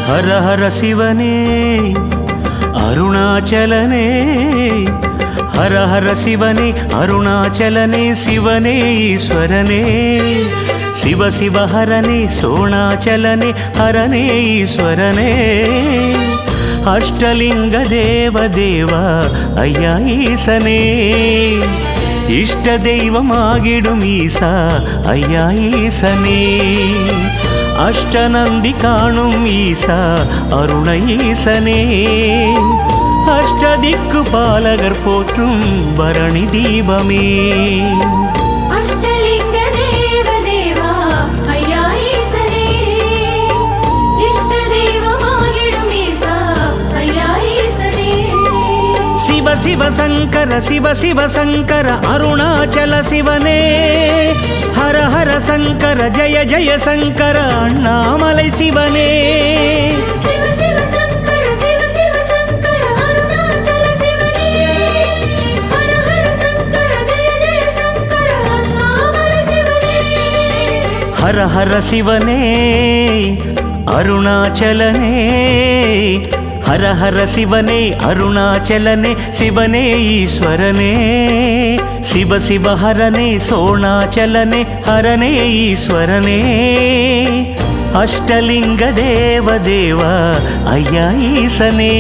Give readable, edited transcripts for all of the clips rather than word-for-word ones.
ಹರ ಹರ ಶಿವನೇ ಅರುಣಾಚಲನೇ, ಹರ ಹರ ಶಿವನೇ ಅರುಣಾಚಲನೇ, ಶಿವನೇ ಈಶ್ವರನೇ, ಶಿವ ಶಿವ ಹರನೇ ಸೋಣಾಚಲನೇ, ಹರನೇ ಈಶ್ವರನೇ, ಅಷ್ಟಲಿಂಗ ದೇವ ದೇವ ಅಯ್ಯ ಈಸನೇ, ಇಷ್ಟ ದೈವಮಾಗಿಡುಂ ಈಸ ಅಯ್ಯ ಈಸನೇ, ಅಷ್ಟನಂದಿ ಕಾಣುಂ ಈಸ அருண ஈசனே, அஷ்டதிக்கு பாலகர் போற்றும் பரணி தீபமே, அஷ்டலிங்க தேவ தேவா ஐயா ஈசனே, இஷ்ட தெய்வமாகிடும் ஈசா ஐயா ஈசனே, சிவ சிவ சங்கர சிவ சிவ சங்கர அருணாச்சல சிவனே, ஹர ஹர சங்கர ஜய ஜய சங்கர அண்ணாமலை சிவனே, சிவ சிவ சங்கர சிவ சிவ சங்கர அருணாச்சல சிவனே, ஹர ஹர சங்கர ஜய ஜய சங்கர அண்ணாமலை சிவனே, ஹர ஹர சிவனே அருணாச்சலனே, ஹர ஹர சிவனே அருணாச்சலனே, சிவனே ஈஸ்வரனே, ಶಿವ ಶಿವ ಹರನೇ ಸೋಣಾಚಲನೆ, ಹರನೇ ಈಶ್ವರನೇ, ಅಷ್ಟಲಿಂಗ ದೇವ ದೇವ ಅಯ್ಯ ಈಸನೇ,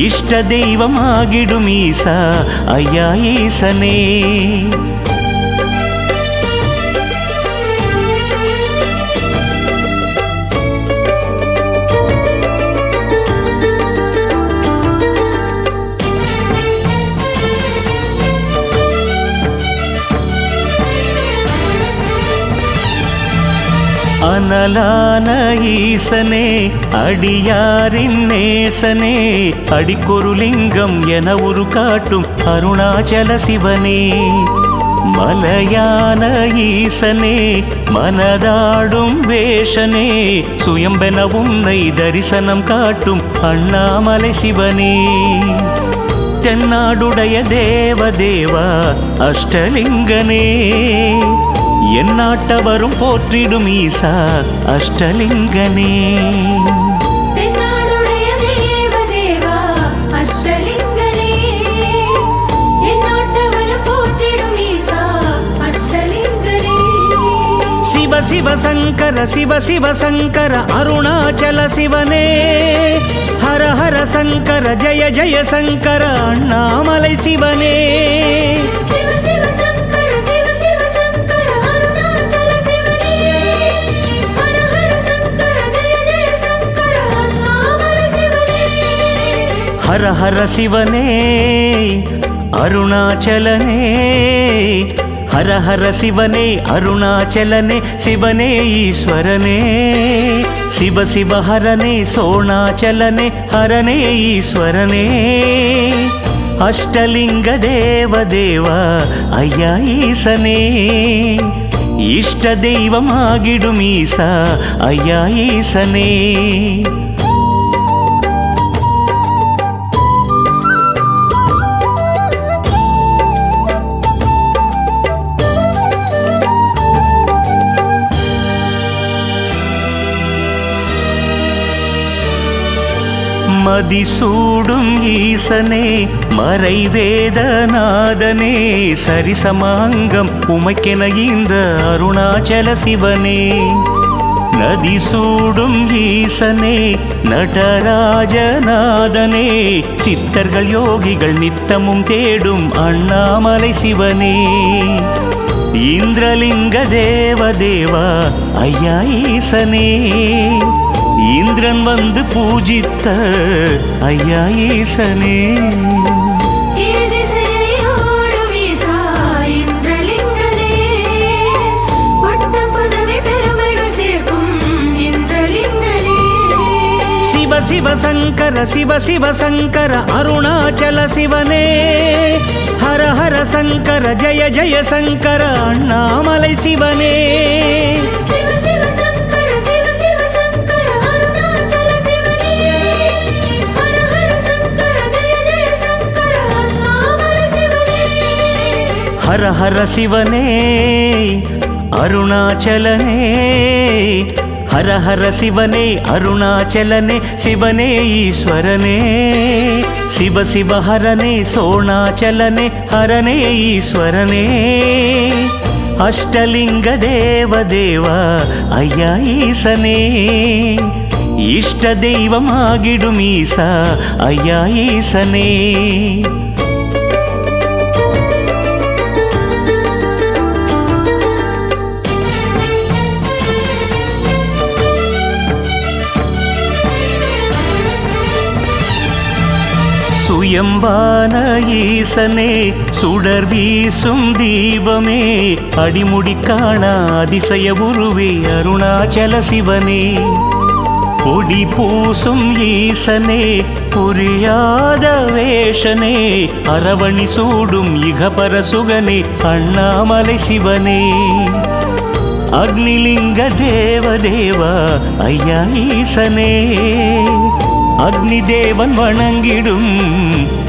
ಇಷ್ಟ ದೈವಮಾಗಿಡುಂ ಈಸ ಅಯ್ಯ ಈಸನೇ, அனலான ஈசனே அடியாரின் நேசனே, அடிக்கொரு லிங்கம் என உரு காட்டும் அருணாச்சல சிவனே, மலையான ஈசனே மனதாடும் வேஷனே, சுயம்பென உன்னை தரிசனம் காட்டும் அண்ணாமலை சிவனே, தென்னாடுடைய தேவ தேவா அஷ்டலிங்கனே, எந்நாட்டவரும் போற்றிடும் ஈசா அஷ்டலிங்கனே, தென்னாடுடைய தேவ தேவா அஷ்டலிங்கனே, எந்நாட்டவரும் போற்றிடும் ஈசா அஷ்டலிங்கனே, சிவ சிவ சங்கர சிவ சிவ சங்கர அருணாச்சல சிவனே, ஹர ஹர சங்கர ஜய ஜய சங்கர அண்ணாமலை சிவனே, சிவ சிவ சங்கர சிவ சிவ சங்கர அருணாச்சல சிவனே, ஹர ஹர சங்கர ஜய ஜய சங்கர அண்ணாமலை சிவனே, ஹர ஹர சிவனே அருணாச்சலனே, ஹர ஹர சிவனே அருணாச்சலனே, சிவனே ஈஸ்வரனே, ಶಿವ ಶಿವ ಹರನೇ ಸೋಣಾಚಲನೆ, ಹರನೇ ಈಶ್ವರನೇ, ಅಷ್ಟಲಿಂಗ ದೇವ ದೇವ ಅಯ್ಯ ಈಸನೇ, ಇಷ್ಟ ದೈವಮಾಗಿಡುಂ ಈಸ ಅಯ್ಯ ಈಸನೇ, மதிசூடும் ஈசனே மறைவேதநாதனே, சரிசமாங்கம் உமைக்கென இந்த அருணாச்சல சிவனே, நதிசூடும் ஈசனே நடராஜநாதனே, சித்தர்கள் யோகிகள் நித்தமும் தேடும் அண்ணாமலை சிவனே, இந்திரலிங்க தேவ தேவா ஐயா ஈசனே, இந்திரன் வந்து பூஜித்த ஐயா ஈசனே, இருதிசையோடும் ஈசா இந்திரலிங்கனே, பட்டம் பதவி பெருமைகள் சேர்க்கும் இந்திரலிங்கனே, சிவ சிவ சங்கர சிவ சிவ சங்கர அருணாச்சல சிவனே, ஹர ஹர சங்கர ஜய ஜய சங்கர அண்ணாமலை சிவனே, சிவ சிவ சங்கர சிவ சிவ சங்கர அருணாச்சல சிவனே, ஹர ஹர சங்கர ஜய ஜய சங்கர அண்ணாமலை சிவனே, ஹர ஹர சிவனே அருணாச்சலனே, ಹರ ಹರ ಶಿವನೇ ಅರುಣಾಚಲನೆ ಶಿವನೇ ಈಶ್ವರನೇ ಶಿವ ಶಿವ ಹರನೇ ಸೋಣಾಚಲನೆ ಹರನೇ ಈಶ್ವರನೇ ಅಷ್ಟಲಿಂಗ ದೇವ ದೇವ ಅಯ್ಯ ಈಸನೇ ಇಷ್ಟ ದೈವಮಾಗಿಡು ಮೀಸ ಅಯ್ಯ ಈಸನೇ சுயம்பான ஈசனே சுடர் வீசும் தீபமே அடிமுடி காணா அதிசய உருவே அருணாச்சல சிவனே பொடி பூசும் ஈசனே புரியாத வேஷனே அரவணி சூடும் இகபர சுகனே அண்ணாமலை சிவனே அக்னிலிங்க தேவ தேவா ஐயா ஈசனே அக்னிதேவன் வணங்கிடும்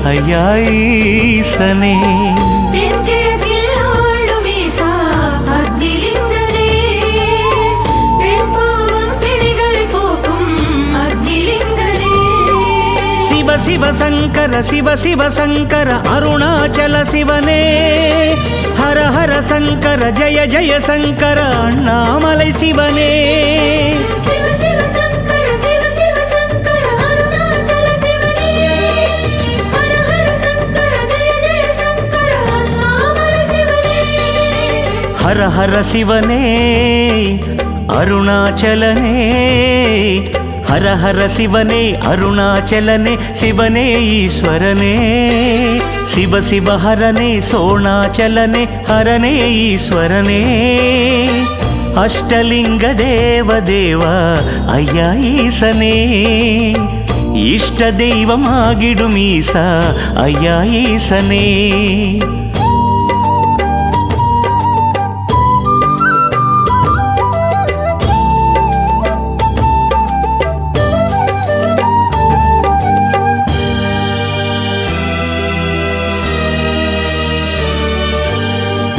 ஐயா ஈசனே தென்கிழக்கில் ஆளும் ஈசா அக்னிலிங்கனே பெண்பாவம் பிணிகளை போக்கும் அக்னிலிங்கனே சிவ சிவ சங்கர சிவ சிவ சங்கர அருணாச்சல சிவனே ஹர ஹர சங்கர ஜய ஜய சங்கர அண்ணாமலை சிவனே சிவ சிவ சங்கர சிவ சிவ சங்கர அருணாச்சல சிவனே ஹர ஹர சங்கர ஜய ஜய சங்கர அண்ணாமலை சிவனே ஹர ஹர சிவனே அருணாச்சலனே ஹர ஹர சிவனே அருணாச்சலனே சிவனே ஈஸ்வரனே ಶಿವ ಶಿವ ಹರನೇ ಸೋಣಾಚಲನೆ ಹರನೇ ಈಶ್ವರನೇ ಅಷ್ಟಲಿಂಗ ದೇವ ದೇವ ಅಯ್ಯ ಈಸನೇ ಇಷ್ಟ ದೈವಮಾಗಿಡು ಮೀಸ ಅಯ್ಯ ಈಸನೇ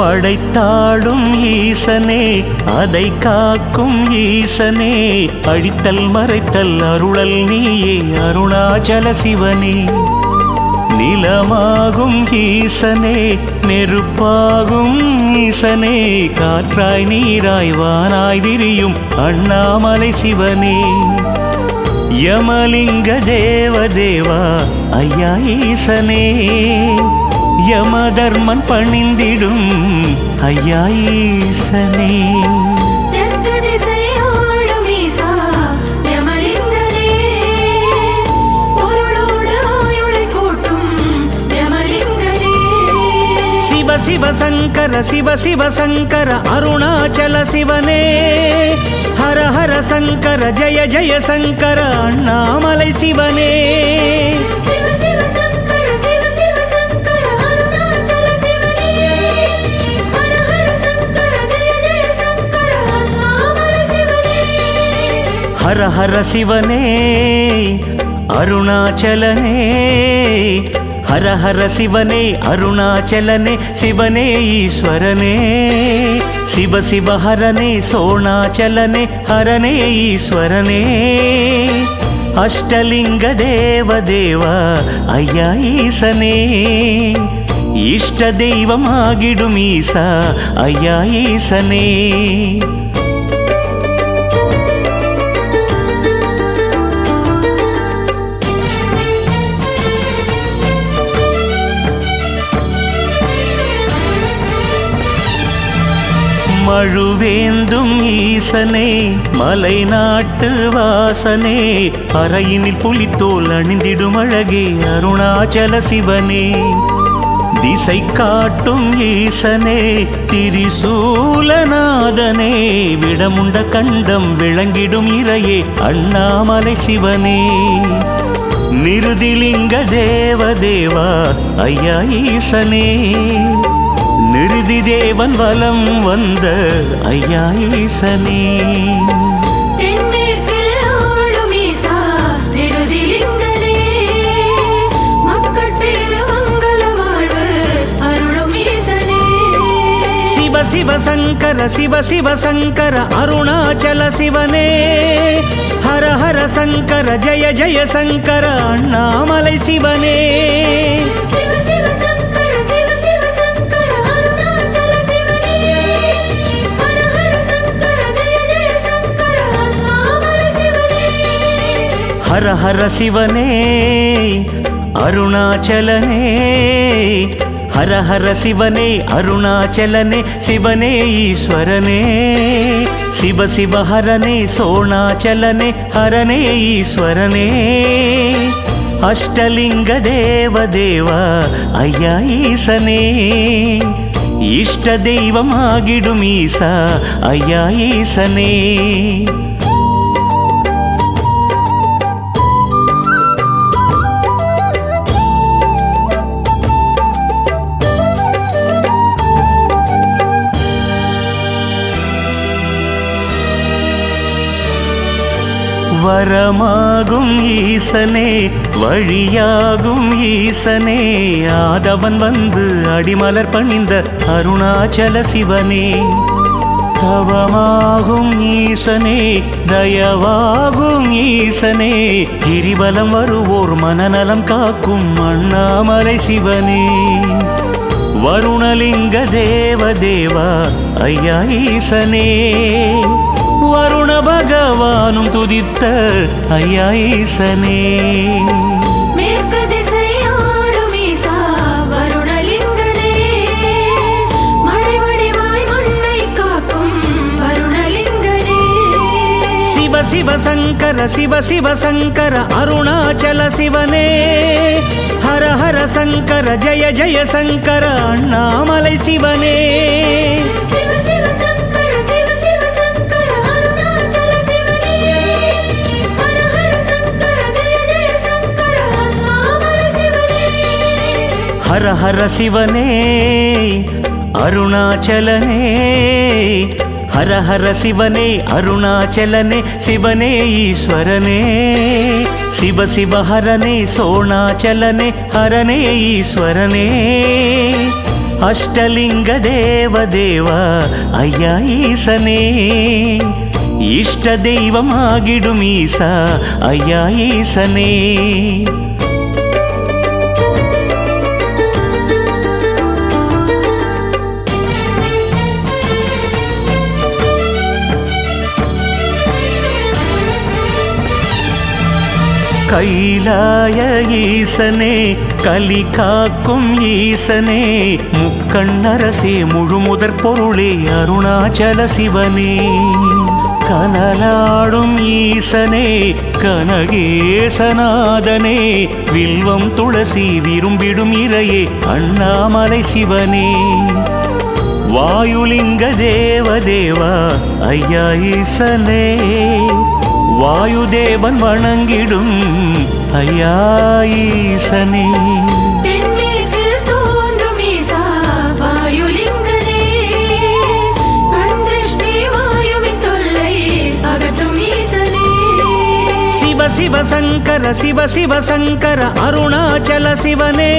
படைத்தாடும் ஈசனே அதை காக்கும் ஈசனே அடித்தல் மறைத்தல் அருளல் நீயே அருணாச்சல சிவனே நிலமாகும் ஈசனே நெருப்பாகும் ஈசனே காற்றாய் நீராய் வானாய் விரியும் அண்ணாமலை சிவனே யமலிங்க தேவ தேவா ஐயா ஈசனே யமதர்மன் பணிந்திடும் ஐயா ஈசனே தெற்கு திசை ஆளும் ஈசா யமலிங்கனே பொருளோடு ஆயுளை கூட்டும் யமலிங்கனே சிவ சிவ சங்கர சிவ சிவ சங்கர அருணாச்சல சிவனே ஹர ஹர சங்கர ஜய ஜய சங்கர அண்ணாமலை சிவனே சிவ சிவ சங்கர சிவ சிவ சங்கர அருணாச்சல சிவனே ஹர ஹர சங்கர ஜய ஜய சங்கர அண்ணாமலை சிவனே ஹர ஹர சிவனே அருணாச்சலனே ஹர ஹர சிவனே அருணாச்சலனே சிவனே ஈஸ்வரனே ಶಿವ ಶಿವ ಹರನೇ ಸೋಣಾಚಲನೆ ಹರನೇ ಈಶ್ವರನೇ ಅಷ್ಟಲಿಂಗ ದೇವ ದೇವ ಅಯ್ಯ ಈಸನೇ ಇಷ್ಟ ದೈವಮಾಗಿಡು ಮೀಸ ಅಯ್ಯ ಈಸನೇ மழுவேந்தும் ஈசனே மலை நாட்டு வாசனே அறையினில் புலித்தோல் அணிந்திடும் அழகே அருணாச்சல சிவனே திசை காட்டும் ஈசனே திரிசூலநாதனே விடமுண்ட கண்டம் விளங்கிடும் இறையே அண்ணாமலை சிவனே நிருதிலிங்க தேவ தேவா ஐயா ஈசனே நிருதி தேவன் வலம் வந்த ஐயா ஈசனே தென்மேற்கில் ஆளும் ஈசா நிருதிலிங்கனே மக்கள் பேரு மங்கள வாழ்வு அருளும் ஈசனே சிவ சிவ சங்கர சிவ சிவ சங்கர அருணாச்சல சிவனே ஹர ஹர சங்கர ஜய ஜய சங்கர அண்ணாமலை சிவனே சிவ சிவ சங்கர சிவ சிவ சங்கர அருணாச்சல சிவனே ஹர ஹர சங்கர ஜய ஜய சங்கர அண்ணாமலை சிவனே ஹர ஹர சிவனே அருணாச்சலனே ஹர ஹர சிவனே அருணாச்சலனே சிவனே ஈஸ்வரனே சிவ சிவ ஹரனே சோணாச்சலனே ஹரனே ஈஸ்வரனே அஷ்டலிங்க தேவ தேவா ஐயா ஈசனே இஷ்ட தெய்வமாகிடும் ஈசா ஐயா ஈசனே வரமாகும் ஈசனே வழியாகும் ஈசனே ஆதவன் வந்து அடிமலர் பணிந்த அருணாச்சல சிவனே தவமாகும் ஈசனே தயவாகும் ஈசனே கிரிவலம் வருவோர் மனநலம் காக்கும் அண்ணாமலை சிவனே வருணலிங்க தேவ தேவா ஐயா ஈசனே வருண பகவானும் துதித்த ஐயா ஈசனே மேற்கு திசையாளும் ஈசா வருணலிங்கனே மழை வடிவாய் மண்ணை காக்கும் வருணலிங்கனே சிவ சிவ சங்கர சிவ சிவ சங்கர அருணாச்சல சிவனே ஹர ஹர சங்கர ஜய ஜய சங்கர அண்ணாமலை சிவனே சிவ சிவ சங்கர சிவ சிவ சங்கர அருணாச்சல சிவனே ஹர ஹர சங்கர ஜய ஜய சங்கர அண்ணாமலை சிவனே ஹர ஹர சிவனே அருணாச்சலனே ஹர ஹர சிவனே அருணாச்சலனே சிவனே ஈஸ்வரனே சிவ சிவ ஹரனே சோணாச்சலனே ஹரனே ஈஸ்வரனே அஷ்டலிங்க தேவ தேவா ஐயா ஈசனே இஷ்ட தெய்வமாகிடும் ஈசா ஐயா ஈசனே கைலாய ஈசனே கலி காக்கும் ஈசனே முக்கண்ணரசே முழுமுதற் பொருளே அருணாச்சல சிவனே கனலாடும் ஈசனே கனகேசநாதனே வில்வம் துளசி விரும்பிடும் இறையே அண்ணாமலை சிவனே வாயுலிங்க தேவ தேவா ஐயா ஈசனே வாயுதேவன் வணங்கிடும் ஐயா ஈசனே தென்மேற்கில் தோன்றும் ஈசா வாயுலிங்கனே கண்திருஷ்டி வாயுவின் தொல்லை அகற்றும் ஈசனே சிவ சிவ சங்கர சிவ சிவ சங்கர அருணாச்சல சிவனே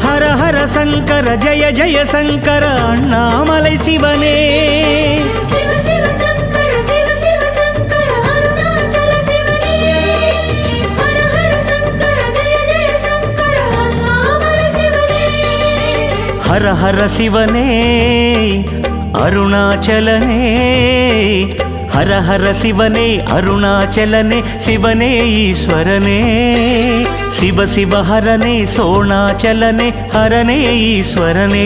ஹர ஹர சங்கர ஜய ஜய சங்கர அண்ணாமலை சிவனே சிவ சிவ சங்கர சிவ சிவ சங்கர அருணாச்சல சிவனே ஹர ஹர சங்கர ஜய ஜய சங்கர அண்ணாமலை சிவனே ஹர ஹர சிவனே அருணாச்சலனே ஹர ஹர சிவனே அருணாச்சலனே சிவனே ஈஸ்வரனே சிவ சிவ ஹரனே சோணாச்சலனே ஹரனே ஈஸ்வரனே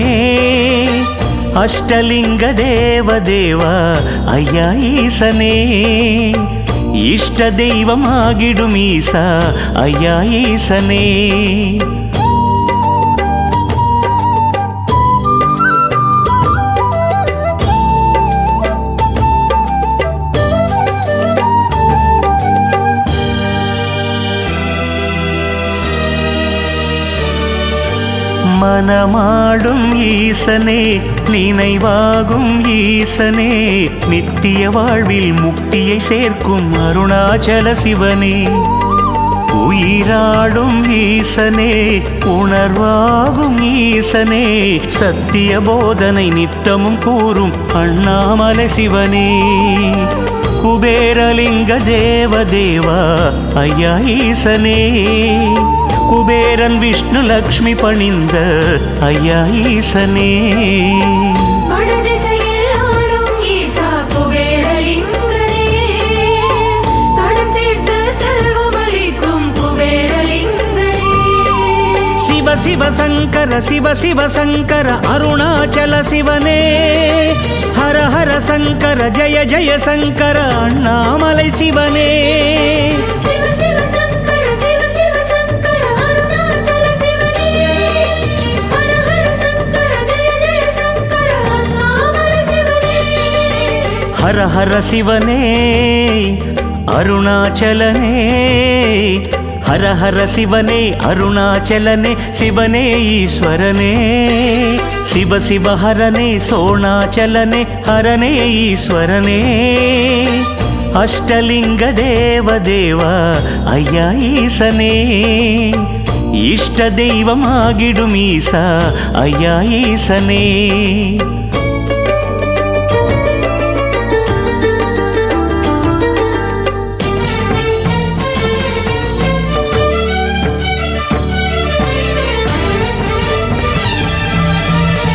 அஷ்டலிங்க தேவ தேவா ஐயா ஈசனே இஷ்ட தெய்வமாகிடும் ஈசா ஐயா ஈசனே மனமாடும் ஈசனே நினைவாகும் ஈசனே நித்திய வாழ்வில் முக்தியை சேர்க்கும் அருணாச்சல சிவனே சீராடும் ஈசனே உணர்வாகும் ஈசனே சத்திய போதனை நித்தமும் கூறும் அண்ணாமலை சிவனே குபேரலிங்க தேவதேவா ஐயா ஈசனே குபேரன் விஷ்ணு லக்ஷ்மி பணிந்த ஐயா ஈசனே வடதிசையில் ஆளும் ஈசா குபேரலிங்கனே கடன் தீர்த்து செல்வமளிக்கும் குபேரலிங்கனே சிவ சிவ சங்கர அருணாச்சல சிவனே ஹர ஹர சங்கர ஜய ஜய சங்கர அண்ணாமலை சிவனே சிவ சிவ சங்கர அருணாச்சல சிவனே ஹர ஹர சங்கர ஜய ஜய சங்கர அண்ணாமலை சிவனே ஹர ஹர சிவனே அருணாச்சலனே ஹர ஹர சிவனே அருணாச்சலனே சிவனே ஈஸ்வரனே சிவ சிவ ஹரனே சோணாச்சலனே ஹரனே ஈஸ்வரனே அஷ்டலிங்க தேவதேவா ஐயா ஈசனே இஷ்ட தெய்வமாகிடும் ஈசா ஐயா ஈசனே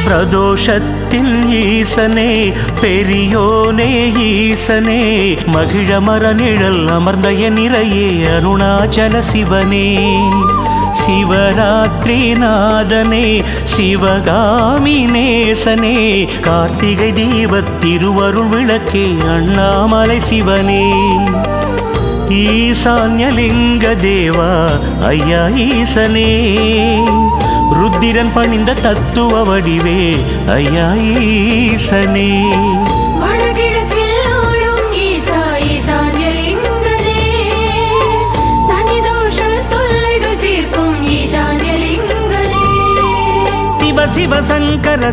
பிரதோஷத்தின் ஈசனே பெரியோனே ஈசனே மகிழமர நிழல் அமர்ந்த நிறையே அருணாச்சல சிவனே சிவராத்திரி நாதனே சிவகாமி நேசனே கார்த்திகை தீபத் திருவருள் விளக்கே அண்ணாமலை சிவனே ஈசான்யலிங்க தேவா ஐயா ஈசனே ருத்திரன் பணிந்த தத்துவ வடிவே ஐயா ஈசனே வடகிழக்கில் ஆளும் ஈசா ஈசான்யலிங்கனே சனிதோஷ தொல்லைகள் தீர்க்கும் ஈசான்யலிங்கனே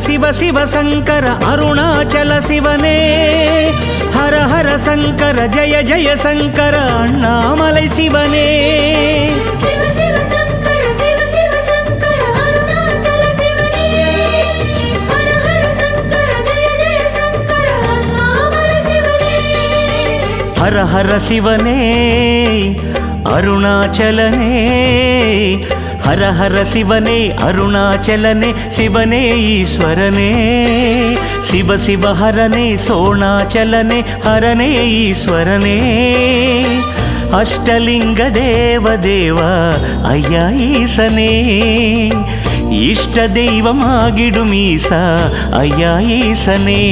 சிவ சிவ சங்கர அருணாச்சல சிவனே ஹர ஹர சங்கர ஜய ஜய சங்கர அண்ணாமலை சிவனே சிவ சிவ சங்கர அருணாச்சல சிவனே ஹர ஹர சங்கர ஜய ஜய சங்கர அண்ணாமலை சிவனே ஹர ஹர சிவனே அருணாச்சலனே ஹர ஹர சிவனே அருணாச்சலனே சிவனே ஈஸ்வரனே சிவ சிவ ஹரனே சோணாச்சலனே ஹரனே ஈஸ்வரனே அஷ்டலிங்க தேவதேவா ஐயா ஈசனே இஷ்ட தெய்வமாகிடும் ஈசா ஐயா ஈசனே